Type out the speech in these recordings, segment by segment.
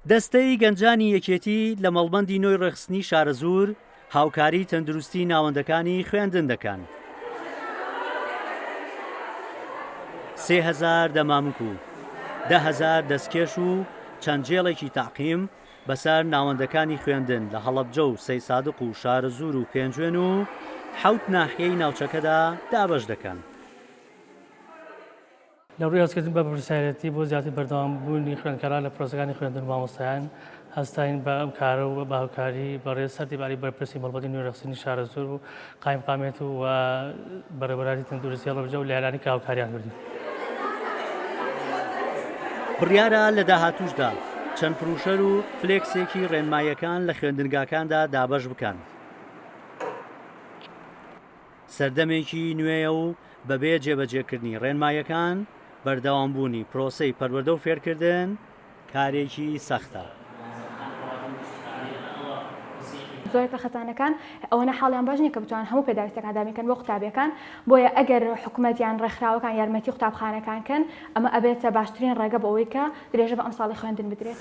دەستەی گەنجانی یەکێتی لە مەڵبەندی نۆی ڕێخستنی شارەزور هاوکاری تەندروستی ناوەندەکانی خوێندن دەکەن. 3000 دەمامک و 10,000 دەستکێش و چەند جێڵێکی تاقیم بەسەر ناوەندەکانی خوێندن لە هەڵەبجە و سەی سادق و شارەزور و پێنجوێن و 7 ناحیەی ناوچەکەدا دابەش دەکەن. لە ڕووی هەستکردن بە پرسیارەتی بۆ زیاتر بەردەوامبوونی خوێندکاران لە پرۆسەکانی خوێندن و مامۆستایان هەستاین بە ئەم کارە و بە هاوکاری بەڕێز سەرتیباری بەرپرسی مەڵبەندی نوێی ڕێخستنی شارەزور و قایمقامێت و بەڕێوەبەری تەندروستی هەڵەبجە و لە یارانی کە هاوکاریان بردین. بڕیارە لە داهاتووشدا چەند پروشەر و فلێکسێکی ڕێنماییەکان لە خوێندنگاکاندا دابەش بکەن. سەردەمێکی نوێیە و بەبێ جێبەجێکردنی ڕێنماییەکان بەردەوامبوونی پرۆسەی پەروەردە و فێرکردن کارێکی سەختە. زۆرێک لە خەتانەکان ئەوەنە حاڵیان باش نیە کە بتوان هەموو پێداویستەکان دابینکەن بۆ قوتابیەکان، بۆیە ئەگەر حکوومەتیان ڕێکخراوەکان یارمەتی قوتابخانەکانکەن ئەمە ئەبێتە باشترین ڕێگە بە ئەوەی کە درێژە بە ئەم ساڵی خوێندن بدرێت.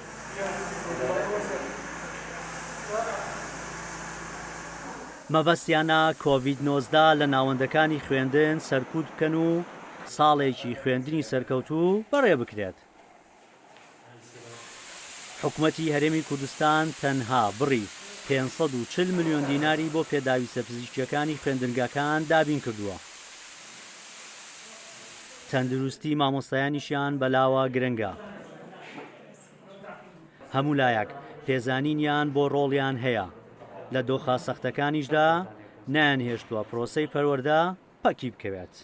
مەبەستیانە کۆڤید-19 لە ناوەندەکانی خوێندن سەرکوت بکەن و ساڵێکی خوێندنی سەرکەوتوو بەڕێ بکرێت. حکوومەتی هەرێمی کوردستان تەنها بڕی 540 ملیۆن دیناری بۆ پێداویستە پزیشکیەکانی خوێندنگاکان دابین کردووە. تەندروستی مامۆستایانیشیان بەلاوە گرنگە. هەموو لایەک پێزانینیان بۆ ڕۆڵیان هەیە. لە دۆخە سەختەکانیشدا نانهێشتووە پرۆسەی پەروەردە پەکی بکەوێت.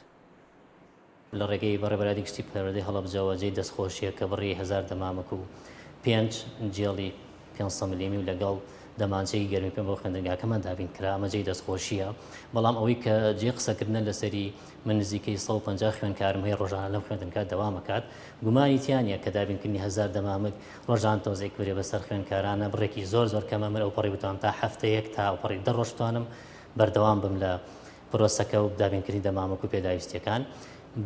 لە ڕێگەی بەڕێبەرادی گشتی پەروەردەی هەڵەبجەوە جێی دەستخۆشیە کە بڕی 1000 دەمامک و 5 جێڵی 500 میلیمی و لەگەڵ دەمانچەی گەرمی پێم بۆ خوێندنگاکەمان دابین کرا ئەمە جێی دەستخۆشیە. بەڵام ئەوەی کە جێ قسەکردنە لەسەری من نزیکەی 150 خوێندکارم هەیە ڕۆژانە لەم خوێندنگا دەوامەکات، گومانی تیانە کە دابینکردنی 1000 دەمامک ڕۆژان تۆزێک برێ بەسەر خوێندکارانە بڕێکی زۆر کەمە من ئەوپەڕی بتوانم تا هەفتەیەک تا ئەوپەڕی 10 ڕۆژ توانم بەردەوام بم لە پرۆسەکە و دابینکردنی دەمامک و پێداویستیەکان.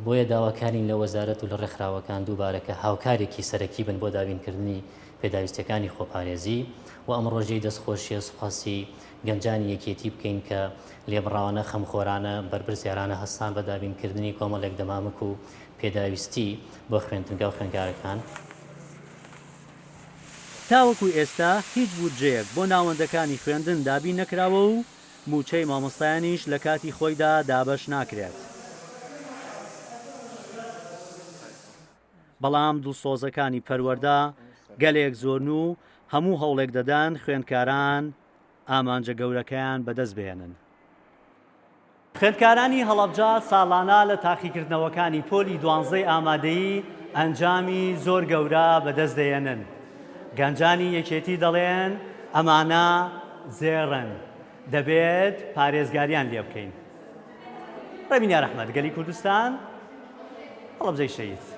بۆیە داواکارین لە وەزارەت و لە ڕێکخراوەکان دووبارەکە هاوکارێکی سەرەکی بن بۆ دابینکردنی پێداویستەکانی خۆپارێزی و ئەم ڕۆژەی دەستخۆشیە سوپاسی گەنجانی یەکێتی بکەین کە لێبڕاوانە خەمخۆرانە بەرپرسیارانە هەستان بە دابینکردنی کۆمەڵێک دەمامک و پێداویستی بۆ خوێندنگا و خوێندکارەکان. تاوەکو ئێستا هیچ بودجەیەک بۆ ناوەندەکانی خوێندن دابین نەکراوە و موچەی مامۆستایانیش لە کاتی خۆیدا دابەش ناکرێت. بەڵام دڵسۆزەکانی پەروەردە گەلێک زۆرن و هەموو هەوڵێک دەدەن خوێندکاران ئامانجە گەورەکەیان بەدەست بێنن. خوێندکارانی هەڵەبجە ساڵانە لە تاقیکردنەوەکانی پۆلی 12 ئامادەیی ئەنجامی زۆر گەورە بەدەست دێنن. گەنجانی یەکێتی دەڵێن ئەمانە زێڕن، دەبێت پارێزگاریان لێ بکەین. ڕێبینیار ئەحمەد، گەلی کوردستان، هەڵەبجەی شەید.